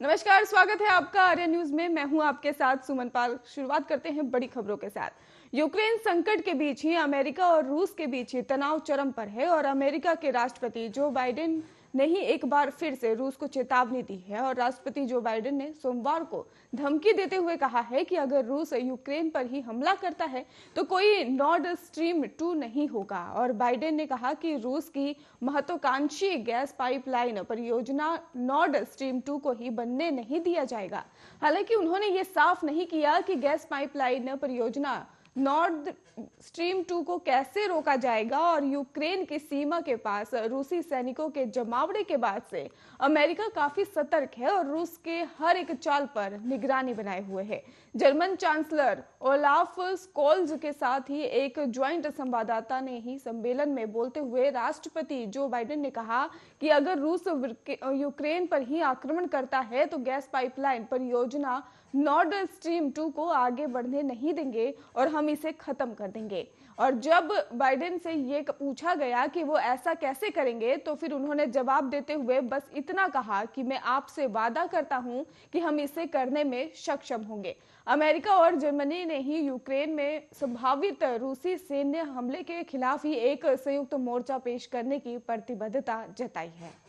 नमस्कार, स्वागत है आपका आर्या न्यूज में। मैं हूं आपके साथ सुमन पाल। शुरुआत करते हैं बड़ी खबरों के साथ। यूक्रेन संकट के बीच ही अमेरिका और रूस के बीच ही तनाव चरम पर है और अमेरिका के राष्ट्रपति जो बाइडेन ने ही एक बार फिर से रूस को चेतावनी दी है। और राष्ट्रपति जो बाइडेन ने सोमवार को धमकी देते हुए कहा है कि अगर रूस यूक्रेन पर ही हमला करता है तो कोई नॉर्ड स्ट्रीम 2 नहीं होगा। और बाइडेन ने कहा कि रूस की महत्वाकांक्षी गैस पाइपलाइन परियोजना नॉर्ड स्ट्रीम 2 को ही बनने नहीं दिया जाएगा। हालांकि उन्होंने ये साफ नहीं किया कि गैस पाइपलाइन परियोजना नॉर्थ स्ट्रीम 2 को कैसे रोका जाएगा। और यूक्रेन की सीमा के पास रूसी सैनिकों के जमावड़े के बाद से अमेरिका काफी सतर्क है और रूस के हर एक चाल पर निगरानी बनाए हुए है। जर्मन चांसलर ओलाफ स्कोल्ज के साथ ही एक ज्वाइंट संवाददाता ने ही सम्मेलन में बोलते हुए राष्ट्रपति जो बाइडेन ने कहा कि अगर रूस यूक्रेन पर ही आक्रमण करता है तो गैस पाइपलाइन परियोजना नॉर्ड स्ट्रीम 2 को आगे बढ़ने नहीं देंगे और हम इसे खत्म कर देंगे। और जब बाइडेन से ये पूछा गया कि वो ऐसा कैसे करेंगे तो फिर उन्होंने जवाब देते हुए बस इतना कहा कि मैं आपसे वादा करता हूं कि हम इसे करने में सक्षम होंगे। अमेरिका और जर्मनी ने ही यूक्रेन में संभावित रूसी सैन्य हमले के खिलाफ ही एक संयुक्त मोर्चा पेश करने की प्रतिबद्धता जताई है।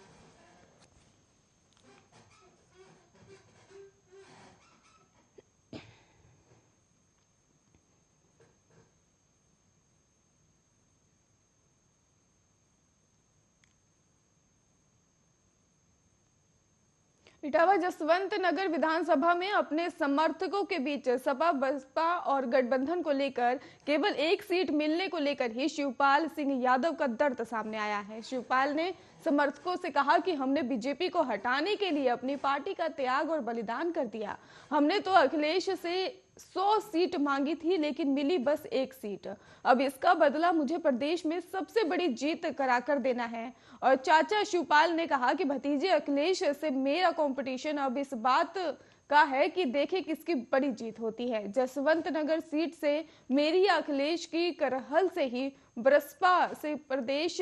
इटावा जसवंत नगर विधानसभा में अपने समर्थकों के बीच सपा बसपा और गठबंधन को लेकर केवल एक सीट मिलने को लेकर ही शिवपाल सिंह यादव का दर्द सामने आया है। शिवपाल ने समर्थकों से कहा कि हमने बीजेपी को हटाने के लिए अपनी पार्टी का त्याग और बलिदान कर दिया। हमने तो अखिलेश से 100 सीट मांगी थी लेकिन मिली बस 1 सीट। अब इसका बदला मुझे प्रदेश में सबसे बड़ी जीत कराकर देना है। और चाचा शिवपाल ने कहा कि भतीजे अखिलेश से मेरा कंपटीशन अब इस बात का है कि देखें किसकी बड़ी जीत होती है। जसवंत नगर सीट से मेरी या अखिलेश की करहल से ही बसपा से प्रदेश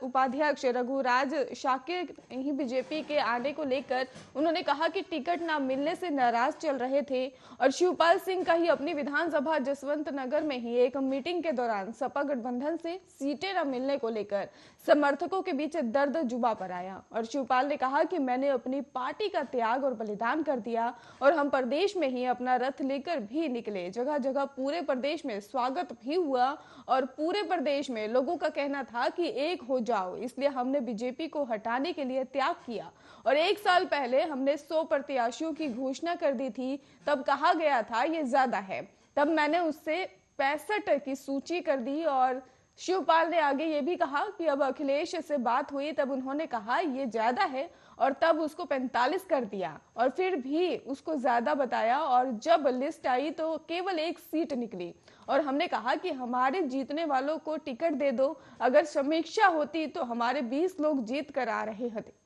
उपाध्यक्ष रघुराज शाकिर ही बीजेपी के आने को लेकर उन्होंने कहा कि टिकट ना मिलने से नाराज चल रहे थे। और शिवपाल सिंह का ही अपनी विधानसभा जसवंत नगर में ही एक मीटिंग के दौरान सपा गठबंधन से सीटें न मिलने को लेकर समर्थकों के बीच दर्द जुबा पर आया। और शिवपाल ने कहा कि मैंने अपनी पार्टी का त्याग और बलिदान कर दिया और हम प्रदेश में ही अपना रथ लेकर भी निकले। जगह जगह पूरे प्रदेश में स्वागत भी हुआ और पूरे प्रदेश में लोगों का कहना था कि एक हो जाओ, इसलिए हमने बीजेपी को हटाने के लिए त्याग किया। और 1 साल पहले हमने 100 प्रत्याशियों की घोषणा कर दी थी, तब कहा गया था ये ज्यादा है, तब मैंने उससे 65 की सूची कर दी। और शिवपाल ने आगे ये भी कहा कि अब अखिलेश से बात हुई तब उन्होंने कहा ये ज्यादा है और तब उसको 45 कर दिया और फिर भी उसको ज्यादा बताया। और जब लिस्ट आई तो केवल 1 सीट निकली और हमने कहा कि हमारे जीतने वालों को टिकट दे दो। अगर समीक्षा होती तो हमारे 20 लोग जीत कर आ रहे थे,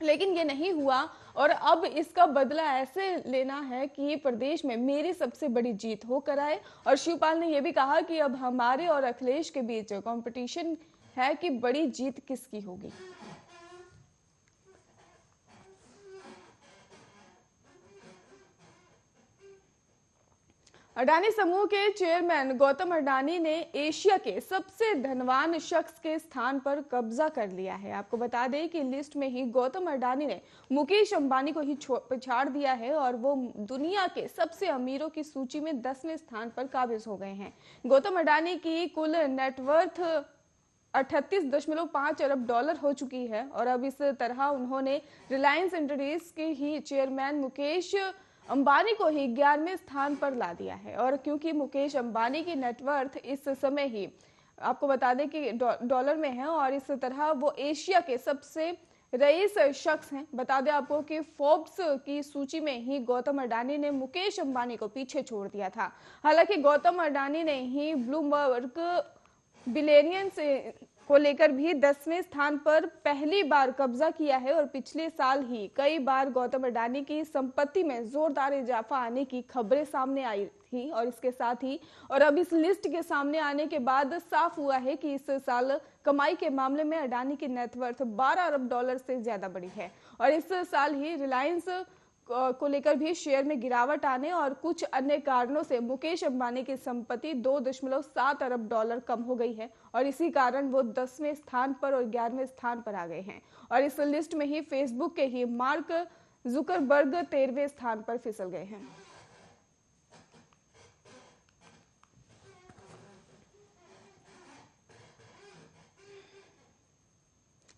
लेकिन ये नहीं हुआ और अब इसका बदला ऐसे लेना है कि प्रदेश में मेरी सबसे बड़ी जीत होकर आए। और शिवपाल ने यह भी कहा कि अब हमारे और अखिलेश के बीच कंपटीशन है कि बड़ी जीत किसकी होगी। अडानी समूह के चेयरमैन गौतम अडानी ने एशिया के सबसे धनवान शख्स के स्थान पर कब्जा कर लिया है। आपको बता दें कि लिस्ट में ही गौतम अडानी ने मुकेश अंबानी को ही पछाड़ दिया है और वो दुनिया के सबसे अमीरों की सूची में 10वें स्थान पर काबिज हो गए हैं। गौतम अडानी की कुल नेटवर्थ 38.5 अरब डॉलर हो चुकी है और अब इस तरह उन्होंने रिलायंस इंडस्ट्रीज के ही चेयरमैन मुकेश अंबानी को ही 11वें स्थान पर ला दिया है। और क्योंकि मुकेश अंबानी की नेटवर्थ इस समय ही आपको बता दें कि डॉलर में है और इस तरह वो एशिया के सबसे रईस शख्स हैं। बता दें आपको कि फोर्ब्स की सूची में ही गौतम अडानी ने मुकेश अंबानी को पीछे छोड़ दिया था। हालांकि गौतम अडानी ने ही ब्लूमबर्ग बिलियनियंस को लेकर भी 10वें स्थान पर पहली बार कब्जा किया है और पिछले साल ही कई बार गौतम अडानी की संपत्ति में जोरदार इजाफा आने की खबरें सामने आई थी। और इसके साथ ही और अब इस लिस्ट के सामने आने के बाद साफ हुआ है कि इस साल कमाई के मामले में अडानी की नेटवर्थ 12 अरब डॉलर से ज्यादा बढ़ी है। और इस साल ही रिलायंस को लेकर भी शेयर में गिरावट आने और कुछ अन्य कारणों से मुकेश अंबानी की संपत्ति 2.7 अरब डॉलर कम हो गई है और इसी कारण वो 10वें स्थान पर और 11वें स्थान पर आ गए हैं। और इस लिस्ट में ही फेसबुक के ही मार्क जुकरबर्ग 13वें स्थान पर फिसल गए हैं।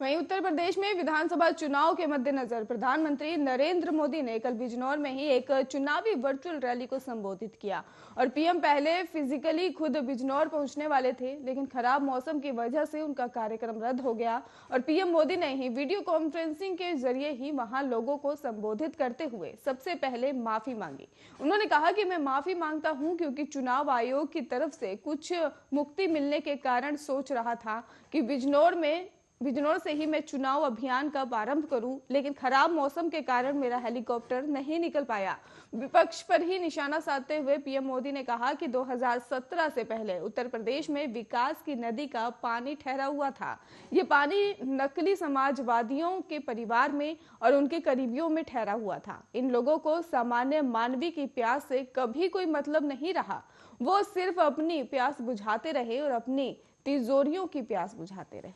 वहीं उत्तर प्रदेश में विधानसभा चुनाव के मद्देनजर प्रधानमंत्री नरेंद्र मोदी ने कल बिजनौर में ही एक चुनावी वर्चुअल रैली को संबोधित किया। और पीएम पहले फिजिकली खुद बिजनौर पहुंचने वाले थे, लेकिन खराब मौसम की वजह से उनका कार्यक्रम रद्द हो गया और पीएम मोदी ने ही वीडियो कॉन्फ्रेंसिंग के जरिए ही वहां लोगों को संबोधित करते हुए सबसे पहले माफी मांगी। उन्होंने कहा कि मैं माफी मांगता हूं क्योंकि चुनाव आयोग की तरफ से कुछ मुक्ति मिलने के कारण सोच रहा था कि बिजनौर से ही मैं चुनाव अभियान का प्रारंभ करूं, लेकिन खराब मौसम के कारण मेरा हेलीकॉप्टर नहीं निकल पाया। विपक्ष पर ही निशाना साधते हुए पीएम मोदी ने कहा कि 2017 से पहले उत्तर प्रदेश में विकास की नदी का पानी ठहरा हुआ था। ये पानी नकली समाजवादियों के परिवार में और उनके करीबियों में ठहरा हुआ था। इन लोगों को सामान्य मानवीय की प्यास से कभी कोई मतलब नहीं रहा। वो सिर्फ अपनी प्यास बुझाते रहे और अपनी तिजोरियों की प्यास बुझाते रहे।